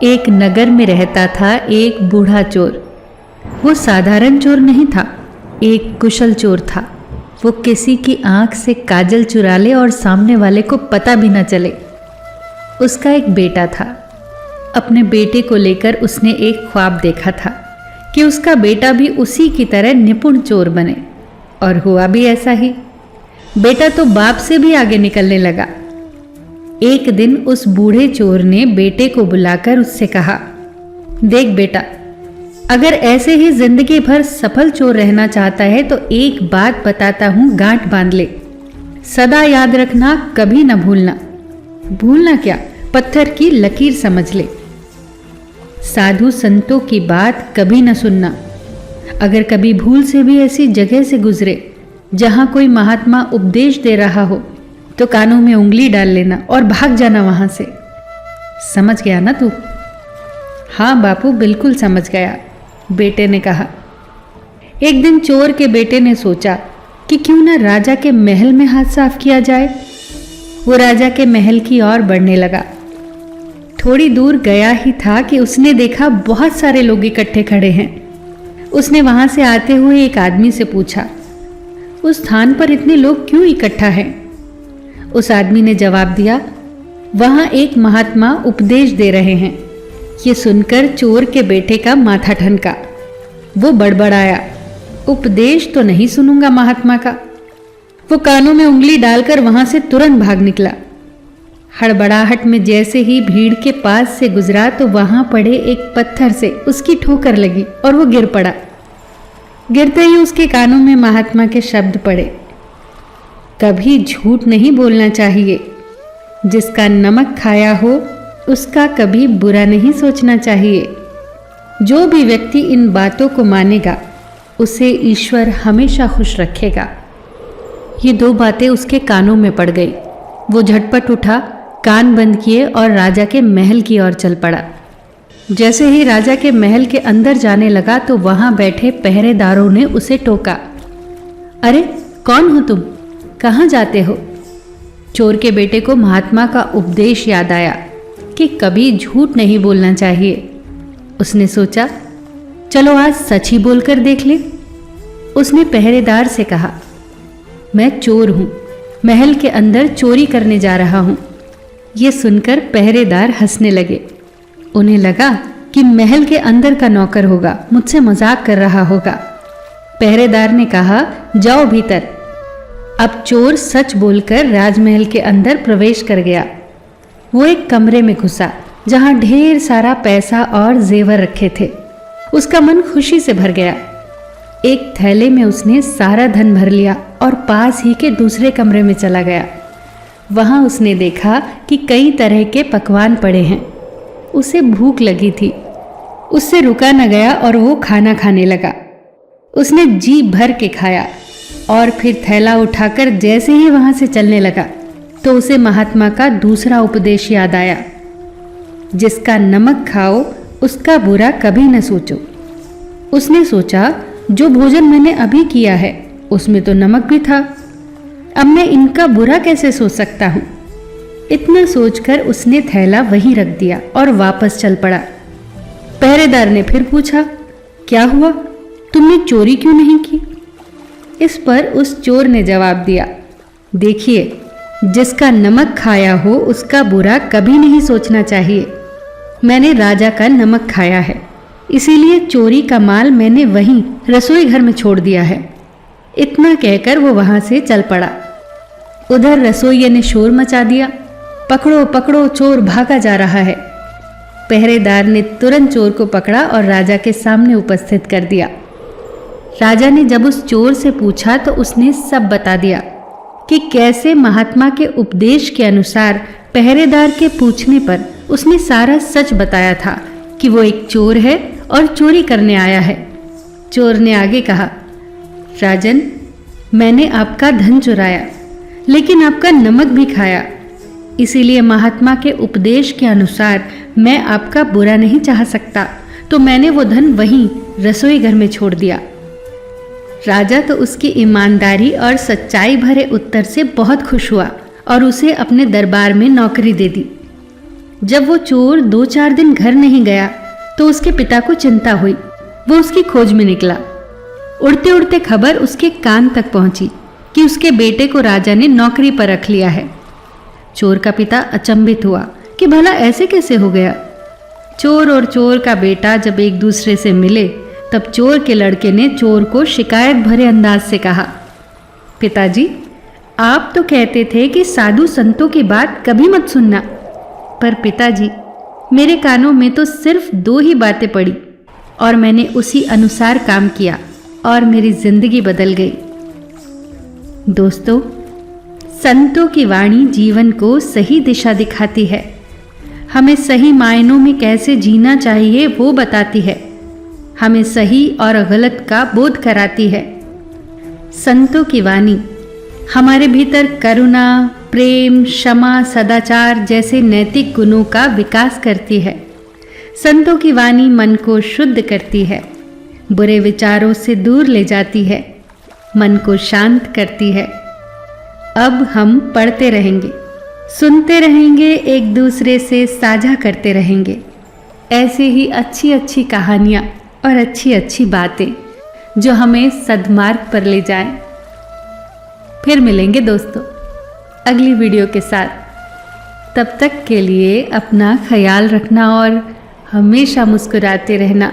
एक नगर में रहता था एक बूढ़ा चोर। वो साधारण चोर नहीं था, एक कुशल चोर था। वो किसी की आंख से काजल चुरा ले और सामने वाले को पता भी न चले। उसका एक बेटा था। अपने बेटे को लेकर उसने एक ख्वाब देखा था कि उसका बेटा भी उसी की तरह निपुण चोर बने, और हुआ भी ऐसा ही। बेटा तो बाप से भी आगे निकलने लगा। एक दिन उस बूढ़े चोर ने बेटे को बुलाकर उससे कहा, देख बेटा, अगर ऐसे ही जिंदगी भर सफल चोर रहना चाहता है तो एक बात बताता हूं, गांठ बांध ले। सदा याद रखना, कभी न भूलना। भूलना क्या, पत्थर की लकीर समझ ले। साधु संतों की बात कभी न सुनना। अगर कभी भूल से भी ऐसी जगह से गुजरे जहां कोई महात्मा उपदेश दे रहा हो तो कानों में उंगली डाल लेना और भाग जाना वहां से। समझ गया ना तू? हाँ बापू, बिल्कुल समझ गया, बेटे ने कहा। एक दिन चोर के बेटे ने सोचा कि क्यों ना राजा के महल में हाथ साफ किया जाए। वो राजा के महल की ओर बढ़ने लगा। थोड़ी दूर गया ही था कि उसने देखा बहुत सारे लोग इकट्ठे खड़े हैं। उसने वहां से आते हुए एक आदमी से पूछा, उस स्थान पर इतने लोग क्यों इकट्ठा हैं? उस आदमी ने जवाब दिया, वहां एक महात्मा उपदेश दे रहे हैं। ये सुनकर चोर के बेटे का माथा ठनका। वो बड़बड़ाया, उपदेश तो नहीं सुनूंगा महात्मा का। वो कानों में उंगली डालकर वहां से तुरंत भाग निकला। हड़बड़ाहट में जैसे ही भीड़ के पास से गुजरा तो वहां पड़े एक पत्थर से उसकी ठोकर लगी और वो गिर पड़ा। गिरते ही उसके कानों में महात्मा के शब्द पड़े, कभी झूठ नहीं बोलना चाहिए। जिसका नमक खाया हो उसका कभी बुरा नहीं सोचना चाहिए। जो भी व्यक्ति इन बातों को मानेगा उसे ईश्वर हमेशा खुश रखेगा। ये दो बातें उसके कानों में पड़ गई। वो झटपट उठा, कान बंद किए और राजा के महल की ओर चल पड़ा। जैसे ही राजा के महल के अंदर जाने लगा तो वहां बैठे पहरेदारों ने उसे टोका, अरे कौन हो तुम, कहाँ जाते हो? चोर के बेटे को महात्मा का उपदेश याद आया कि कभी झूठ नहीं बोलना चाहिए। उसने सोचा, चलो आज सच ही बोलकर देख ले। उसने पहरेदार से कहा, मैं चोर हूं, महल के अंदर चोरी करने जा रहा हूं। यह सुनकर पहरेदार हंसने लगे। उन्हें लगा कि महल के अंदर का नौकर होगा, मुझसे मजाक कर रहा होगा। पहरेदार ने कहा, जाओ भीतर। अब चोर सच बोलकर राजमहल के अंदर प्रवेश कर गया। वो एक कमरे में घुसा जहां ढेर सारा पैसा और जेवर रखे थे। उसका मन खुशी से भर गया। एक थैले में उसने सारा धन भर लिया और पास ही के दूसरे कमरे में चला गया। वहां उसने देखा कि कई तरह के पकवान पड़े हैं। उसे भूख लगी थी, उससे रुका न गया और वो खाना खाने लगा। उसने जी भर के खाया और फिर थैला उठाकर जैसे ही वहां से चलने लगा तो उसे महात्मा का दूसरा उपदेश याद आया, जिसका नमक खाओ उसका बुरा कभी न सोचो। उसने सोचा, जो भोजन मैंने अभी किया है उसमें तो नमक भी था, अब मैं इनका बुरा कैसे सोच सकता हूं? इतना सोचकर उसने थैला वहीं रख दिया और वापस चल पड़ा। पहरेदार ने फिर पूछा, क्या हुआ, तुमने चोरी क्यों नहीं की? इस पर उस चोर ने जवाब दिया, देखिए, जिसका नमक खाया हो उसका बुरा कभी नहीं सोचना चाहिए। मैंने राजा का नमक खाया है, इसीलिए चोरी का माल मैंने वहीं रसोई घर में छोड़ दिया है। इतना कहकर वो वहां से चल पड़ा। उधर रसोइये ने शोर मचा दिया, पकड़ो पकड़ो, चोर भागा जा रहा है। पहरेदार ने तुरंत चोर को पकड़ा और राजा के सामने उपस्थित कर दिया। राजा ने जब उस चोर से पूछा तो उसने सब बता दिया कि कैसे महात्मा के उपदेश के अनुसार पहरेदार के पूछने पर उसने सारा सच बताया था कि वो एक चोर है और चोरी करने आया है। चोर ने आगे कहा, राजन, मैंने आपका धन चुराया लेकिन आपका नमक भी खाया, इसीलिए महात्मा के उपदेश के अनुसार मैं आपका बुरा नहीं चाह सकता, तो मैंने वो धन वहीं रसोई घर में छोड़ दिया। राजा तो उसकी ईमानदारी और सच्चाई भरे उत्तर से बहुत खुश हुआ और उसे अपने दरबार में नौकरी दे दी। जब वो चोर 2-4 दिन घर नहीं गया तो उसके पिता को चिंता हुई। वो उसकी खोज में निकला। उड़ते उड़ते खबर उसके कान तक पहुंची कि उसके बेटे को राजा ने नौकरी पर रख लिया है। चोर का पिता अचंभित हुआ कि भला ऐसे कैसे हो गया। चोर और चोर का बेटा जब एक दूसरे से मिले तब चोर के लड़के ने चोर को शिकायत भरे अंदाज से कहा, पिताजी, आप तो कहते थे कि साधु संतों की बात कभी मत सुनना, पर पिताजी, मेरे कानों में तो सिर्फ 2 ही बातें पड़ी और मैंने उसी अनुसार काम किया और मेरी जिंदगी बदल गई। दोस्तों, संतों की वाणी जीवन को सही दिशा दिखाती है, हमें सही मायनों में कैसे जीना चाहिए वो बताती है, हमें सही और गलत का बोध कराती है। संतों की वाणी हमारे भीतर करुणा, प्रेम, क्षमा, सदाचार जैसे नैतिक गुणों का विकास करती है। संतों की वाणी मन को शुद्ध करती है, बुरे विचारों से दूर ले जाती है, मन को शांत करती है। अब हम पढ़ते रहेंगे, सुनते रहेंगे, एक दूसरे से साझा करते रहेंगे ऐसे ही अच्छी अच्छी कहानियाँ और अच्छी अच्छी बातें जो हमें सद्मार्ग पर ले जाएं। फिर मिलेंगे दोस्तों अगली वीडियो के साथ। तब तक के लिए अपना ख्याल रखना और हमेशा मुस्कुराते रहना।